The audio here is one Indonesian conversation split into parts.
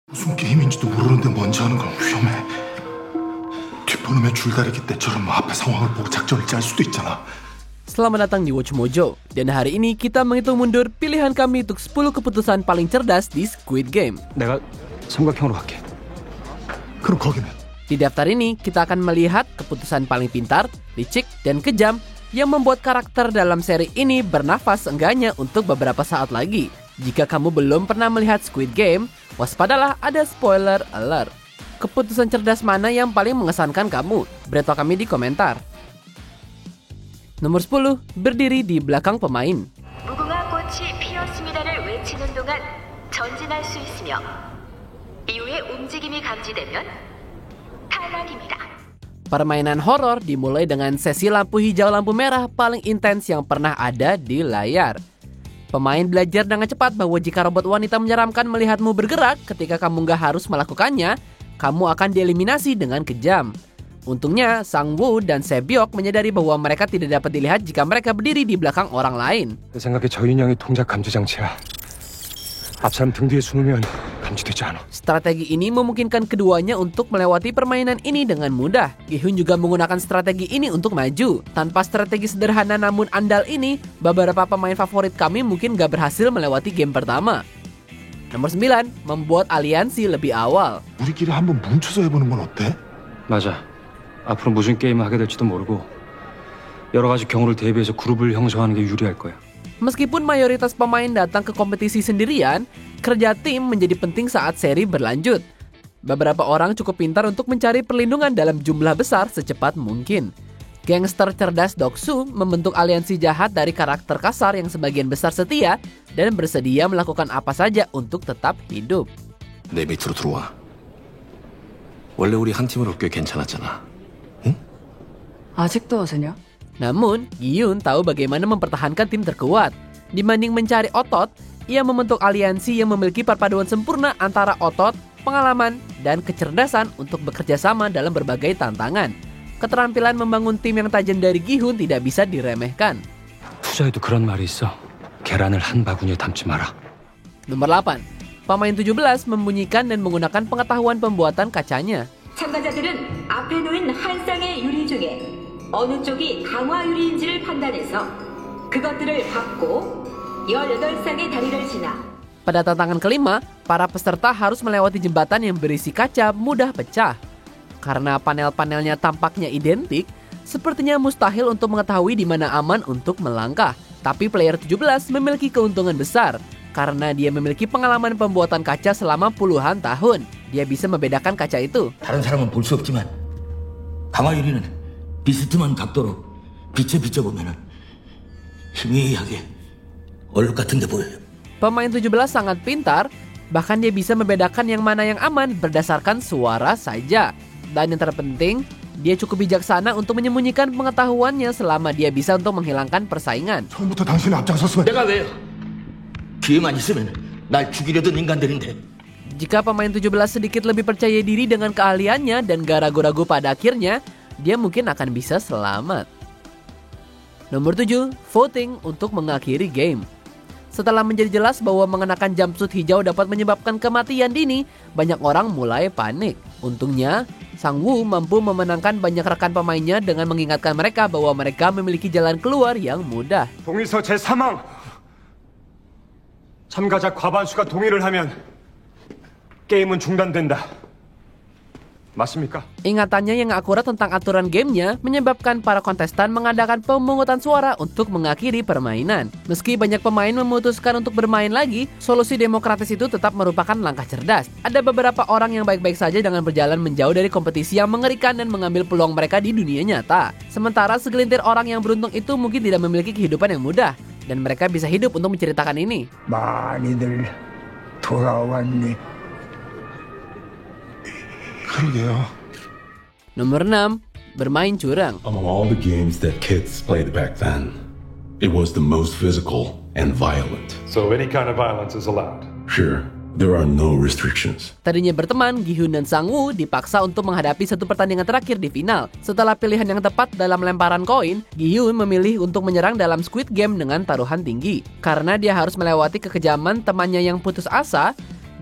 무슨 게임인지도 모르는데 먼저 하는 건 위험해. 뒷번호면 줄다리기 때처럼 앞에 상황을 보고 작전을 짤 수도 있잖아. Selamat datang di Watch Mojo, dan hari ini kita menghitung mundur pilihan kami untuk 10 keputusan paling cerdas di Squid Game. 내가 삼각형으로 갈게. 그럼 거기는? Di daftar ini, kita akan melihat keputusan paling pintar, licik, dan kejam yang membuat karakter dalam seri ini bernafas seenggaknya untuk beberapa saat lagi. Jika kamu belum pernah melihat Squid Game, waspadalah, ada spoiler alert. Keputusan cerdas mana yang paling mengesankan kamu? Beritahu kami di komentar. Nomor 10, berdiri di belakang pemain. 무궁화 꽃이 피었습니다를 외치는 동안 전진할 수 있으며 이후에 움직임이 감지되면 탈락입니다. Permainan horor dimulai dengan sesi lampu hijau lampu merah paling intens yang pernah ada di layar. Pemain belajar dengan cepat bahwa jika robot wanita menyeramkan melihatmu bergerak ketika kamu nggak harus melakukannya, kamu akan dieliminasi dengan kejam. Untungnya, Sang-woo dan Se-byok menyadari bahwa mereka tidak dapat dilihat jika mereka berdiri di belakang orang lain. 내 생각에 저 인형이 동작 감지 장치야. 앞 사람 등 뒤에 숨으면 감지되지 않아. Strategi ini memungkinkan keduanya untuk melewati permainan ini dengan mudah. Gi-hun juga menggunakan strategi ini untuk maju. Tanpa strategi sederhana namun andal ini, beberapa pemain favorit kami mungkin gak berhasil melewati game pertama. Nomor 9, membuat aliansi lebih awal. 우리끼리 한번 뭉쳐서 해보는 건 어때? 맞아. 앞으로 무슨 게임을 하게 될지도 모르고 여러 가지 경우를 대비해서 그룹을 형성하는 게 유리할 거야. Meskipun mayoritas pemain datang ke kompetisi sendirian, kerja tim menjadi penting saat seri berlanjut. Beberapa orang cukup pintar untuk mencari perlindungan dalam jumlah besar secepat mungkin. Gangster cerdas Doksu membentuk aliansi jahat dari karakter kasar yang sebagian besar setia dan bersedia melakukan apa saja untuk tetap hidup. 내 밑으로 들어와. 원래 우리 한 팀으로 꽤 괜찮았잖아. 아직도 하세냐? Namun, Gi-hun tahu bagaimana mempertahankan tim terkuat. Dibanding mencari otot, ia membentuk aliansi yang memiliki perpaduan sempurna antara otot, pengalaman, dan kecerdasan untuk bekerja sama dalam berbagai tantangan. Keterampilan membangun tim yang tajam dari Gi-hun tidak bisa diremehkan. 투자에도 그런 말이 있어. 계란을 한 바구니에 담지 마라. Nomor 8. Pemain 17 membunyikan dan menggunakan pengetahuan pembuatan kacanya. 참가자들은 앞에 놓인 한 쌍의 유리 중에 어느 쪽이 강화 유리인지를 판단해서 그것들을 받고 18쌍의 다리를 지나 Pada tantangan kelima, para peserta harus melewati jembatan yang berisi kaca mudah pecah. Karena panel-panelnya tampaknya identik, sepertinya mustahil untuk mengetahui di mana aman untuk melangkah. Tapi player 17 memiliki keuntungan besar, karena dia memiliki pengalaman pembuatan kaca selama puluhan tahun. Dia bisa membedakan kaca itu. 다른 사람은 볼 수 없지만 강화 유리는 비스듬한 각도로 빛에 비춰보면 희미하게 얼룩 같은 게 보여요. Pemain 17 sangat pintar, bahkan dia bisa membedakan yang mana yang aman berdasarkan suara saja. Dan yang terpenting, dia cukup bijaksana untuk menyembunyikan pengetahuannya selama dia bisa untuk menghilangkan persaingan. 처음부터 당신이 앞장섰으면 내가 왜요? 기회만 있으면 날 죽이려던 인간들인데. Jika pemain 17 sedikit lebih percaya diri dengan keahliannya dan gak ragu-ragu pada akhirnya, dia mungkin akan bisa selamat. Nomor 7, voting untuk mengakhiri game. Setelah menjadi jelas bahwa mengenakan jumpsuit hijau dapat menyebabkan kematian dini, banyak orang mulai panik. Untungnya, Sang-woo mampu memenangkan banyak rekan pemainnya dengan mengingatkan mereka bahwa mereka memiliki jalan keluar yang mudah. 동의서 제3항. 참가자 과반수가 동의를 하면 게임은 중단된다. 맞습니까? Ingatannya yang akurat tentang aturan gamenya menyebabkan para kontestan mengadakan pemungutan suara untuk mengakhiri permainan. Meski banyak pemain memutuskan untuk bermain lagi, solusi demokratis itu tetap merupakan langkah cerdas. Ada beberapa orang yang baik-baik saja dengan berjalan menjauh dari kompetisi yang mengerikan dan mengambil peluang mereka di dunia nyata. Sementara segelintir orang yang beruntung itu mungkin tidak memiliki kehidupan yang mudah, dan mereka bisa hidup untuk menceritakan ini. 많이들 돌아왔니? 그러게요. Nomor 6, bermain curang. Among all the games that kids played back then, it was the most physical and violent. So any kind of violence is allowed? Sure, there are no restrictions. Tadinya berteman, Gi-hun dan Sang-woo dipaksa untuk menghadapi satu pertandingan terakhir di final. Setelah pilihan yang tepat dalam lemparan koin, Gi-hun memilih untuk menyerang dalam Squid Game dengan taruhan tinggi. Karena dia harus melewati kekejaman temannya yang putus asa,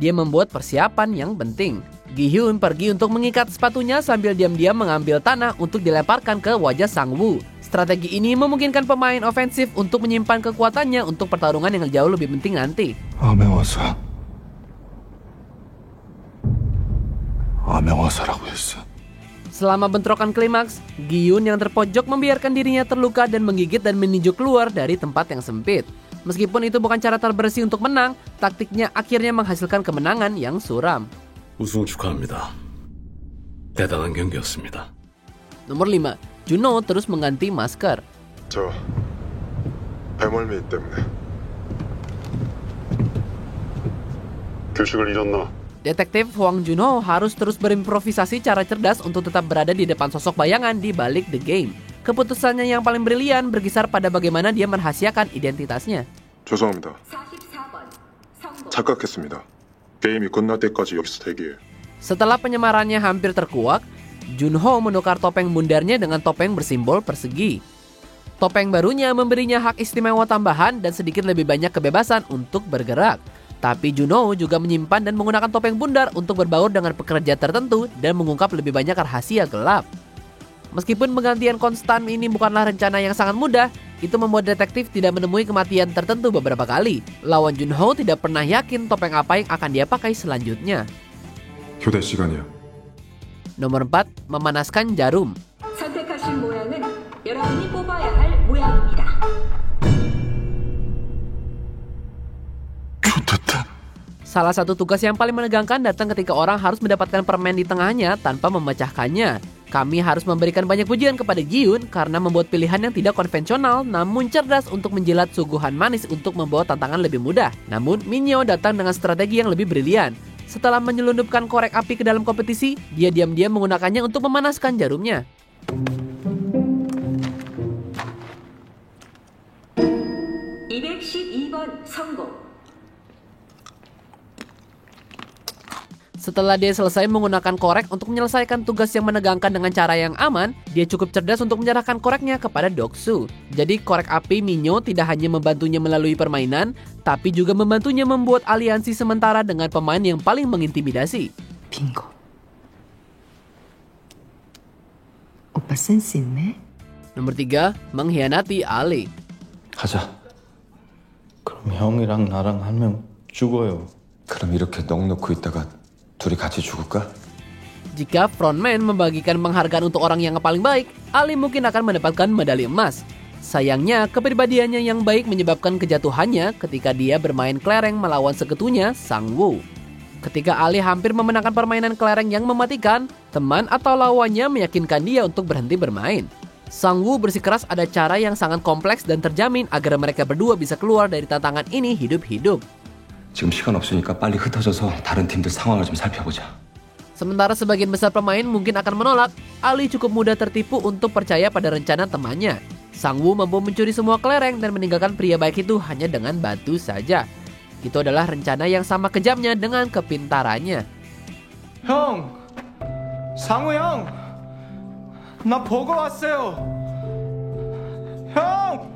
dia membuat persiapan yang penting. Gi-hyun pergi untuk mengikat sepatunya sambil diam-diam mengambil tanah untuk dilemparkan ke wajah Sang-woo. Strategi ini memungkinkan pemain ofensif untuk menyimpan kekuatannya untuk pertarungan yang jauh lebih penting nanti. 아명화사라고 했어. Selama bentrokan klimaks, Gi-hyun yang terpojok membiarkan dirinya terluka dan menggigit dan meninju keluar dari tempat yang sempit. Meskipun itu bukan cara terbersih untuk menang, taktiknya akhirnya menghasilkan kemenangan yang suram. 우승 축하합니다. 대단한 경기였습니다. Nomor 5, Juno terus mengganti masker. 저 배멀미 때문에 교식을 잃었나? Detektif Hwang Junho harus terus berimprovisasi cara cerdas untuk tetap berada di depan sosok bayangan di balik The Game. Keputusannya yang paling brilian berkisar pada bagaimana dia merahasiakan identitasnya. 죄송합니다. 44번 성공. 착각했습니다. 게임이 끝날 때까지 여기서 대기해. Setelah penyamarannya hampir terkuak, Junho menukar topeng bundarnya dengan topeng bersimbol persegi. Topeng barunya memberinya hak istimewa tambahan dan sedikit lebih banyak kebebasan untuk bergerak. Tapi Junho juga menyimpan dan menggunakan topeng bundar untuk berbaur dengan pekerja tertentu dan mengungkap lebih banyak rahasia gelap. Meskipun penggantian konstan ini bukanlah rencana yang sangat mudah, itu membuat detektif tidak menemui kematian tertentu beberapa kali. Lawan Junho tidak pernah yakin topeng apa yang akan dia pakai selanjutnya. 교대 시간이야. Nomor 4, memanaskan jarum. 선택하신 모양은 여러분이 뽑아야 할 모양입니다. 좋겠다. Salah satu tugas yang paling menegangkan datang ketika orang harus mendapatkan permen di tengahnya tanpa memecahkannya. Kami harus memberikan banyak pujian kepada Gi-hyun karena membuat pilihan yang tidak konvensional namun cerdas untuk menjilat suguhan manis untuk membawa tantangan lebih mudah. Namun, Minyo datang dengan strategi yang lebih brilian. Setelah menyelundupkan korek api ke dalam kompetisi, dia diam-diam menggunakannya untuk memanaskan jarumnya. 성공. Setelah dia selesai menggunakan korek untuk menyelesaikan tugas yang menegangkan dengan cara yang aman, dia cukup cerdas untuk menyerahkan koreknya kepada Doksu. Jadi korek api Minyo tidak hanya membantunya melalui permainan, tapi juga membantunya membuat aliansi sementara dengan pemain yang paling mengintimidasi. 빙고. 오빠 센스 있네. Nomor 3, mengkhianati Ali. 가자. 그럼 형이랑 나랑 한 명 죽어요. 그럼 이렇게 넋놓고 있다가 둘이 같이 죽을까? Jika frontman membagikan penghargaan untuk orang yang paling baik, Ali mungkin akan mendapatkan medali emas. Sayangnya, kepribadiannya yang baik menyebabkan kejatuhannya ketika dia bermain kelereng melawan sekutunya, Sang-woo. Ketika Ali hampir memenangkan permainan kelereng yang mematikan, teman atau lawannya meyakinkan dia untuk berhenti bermain. Sang-woo bersikeras ada cara yang sangat kompleks dan terjamin agar mereka berdua bisa keluar dari tantangan ini hidup-hidup. 지금 시간 없으니까 빨리 흩어져서 다른 팀들 상황을 좀 살펴보자. Sementara sebagian besar pemain mungkin akan menolak, Ali cukup mudah tertipu untuk percaya pada rencana temannya. Sang-woo mampu mencuri semua kelereng dan meninggalkan pria baik itu hanya dengan batu saja. Itu adalah rencana yang sama kejamnya dengan kepintarannya. 형! 상우 형! 나 보고 왔어요! 형!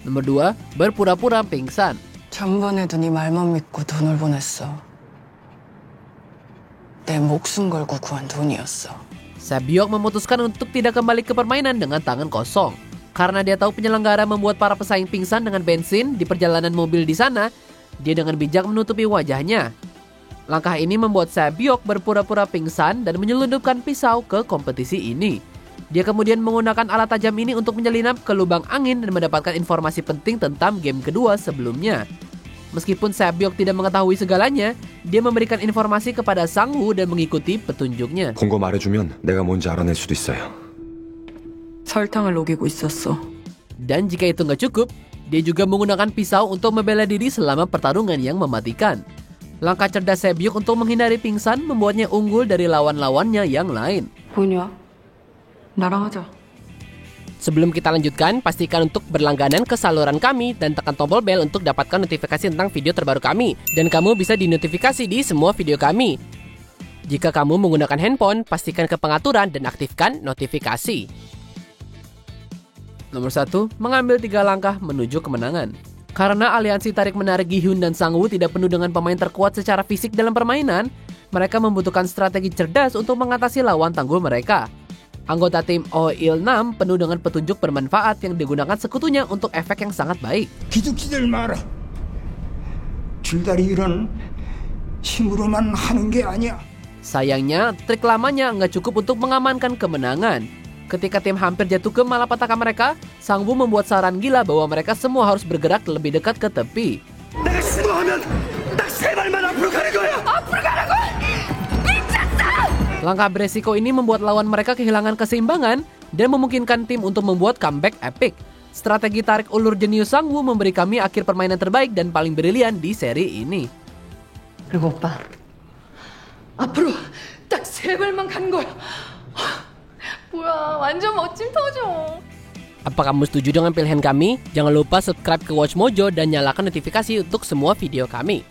Nomor 2, berpura-pura pingsan. 전번에도 네 말만 믿고 돈을 보냈어. 내 목숨 걸고 구한 돈이었어. Sae-byok memutuskan untuk tidak kembali ke permainan dengan tangan kosong. Karena dia tahu penyelenggara membuat para pesaing pingsan dengan bensin di perjalanan mobil di sana, dia dengan bijak menutupi wajahnya. Langkah ini membuat Sae-byok berpura-pura pingsan dan menyelundupkan pisau ke kompetisi ini. Dia kemudian menggunakan alat tajam ini untuk menyelinap ke lubang angin dan mendapatkan informasi penting tentang game kedua sebelumnya. Meskipun Sae-byok tidak mengetahui segalanya, dia memberikan informasi kepada Sang-woo dan mengikuti petunjuknya. 본 거 말해주면 내가 뭔지 알아낼 수도 있어요. 설탕을 녹이고 있었어. Dan jika itu nggak cukup, dia juga menggunakan pisau untuk membela diri selama pertarungan yang mematikan. Langkah cerdas Sae-byok untuk menghindari pingsan membuatnya unggul dari lawan-lawannya yang lain. 뭐냐? 나랑 하자. Sebelum kita lanjutkan, pastikan untuk berlangganan ke saluran kami dan tekan tombol bel untuk dapatkan notifikasi tentang video terbaru kami. Dan kamu bisa dinotifikasi di semua video kami. Jika kamu menggunakan handphone, pastikan ke pengaturan dan aktifkan notifikasi. Nomor 1, mengambil 3 langkah menuju kemenangan. Karena aliansi tarik-menarik Gi-hun dan Sang-woo tidak penuh dengan pemain terkuat secara fisik dalam permainan, mereka membutuhkan strategi cerdas untuk mengatasi lawan tangguh mereka. Anggota tim Oh Il-nam penuh dengan petunjuk bermanfaat yang digunakan sekutunya untuk efek yang sangat baik. 기죽지들 마라. 줄다리 일은 힘으로만 하는 게 아니야. Sayangnya, trik lamanya nggak cukup untuk mengamankan kemenangan. Ketika tim hampir jatuh ke malapetaka mereka, Sang-woo membuat saran gila bahwa mereka semua harus bergerak lebih dekat ke tepi. 내가 신고하면 딱 세 발만 앞으로 가는 거야. 앞으로 가라고. Langkah beresiko ini membuat lawan mereka kehilangan keseimbangan dan memungkinkan tim untuk membuat comeback epic. Strategi tarik ulur jenius Sang-woo memberi kami akhir permainan terbaik dan paling brilian di seri ini. 그리고 오빠, 앞으로 딱 세 발만 간 거야. 뭐야, 완전 멋진 터져. Apa kamu setuju dengan pilihan kami? Jangan lupa subscribe ke Watch Mojo dan nyalakan notifikasi untuk semua video kami.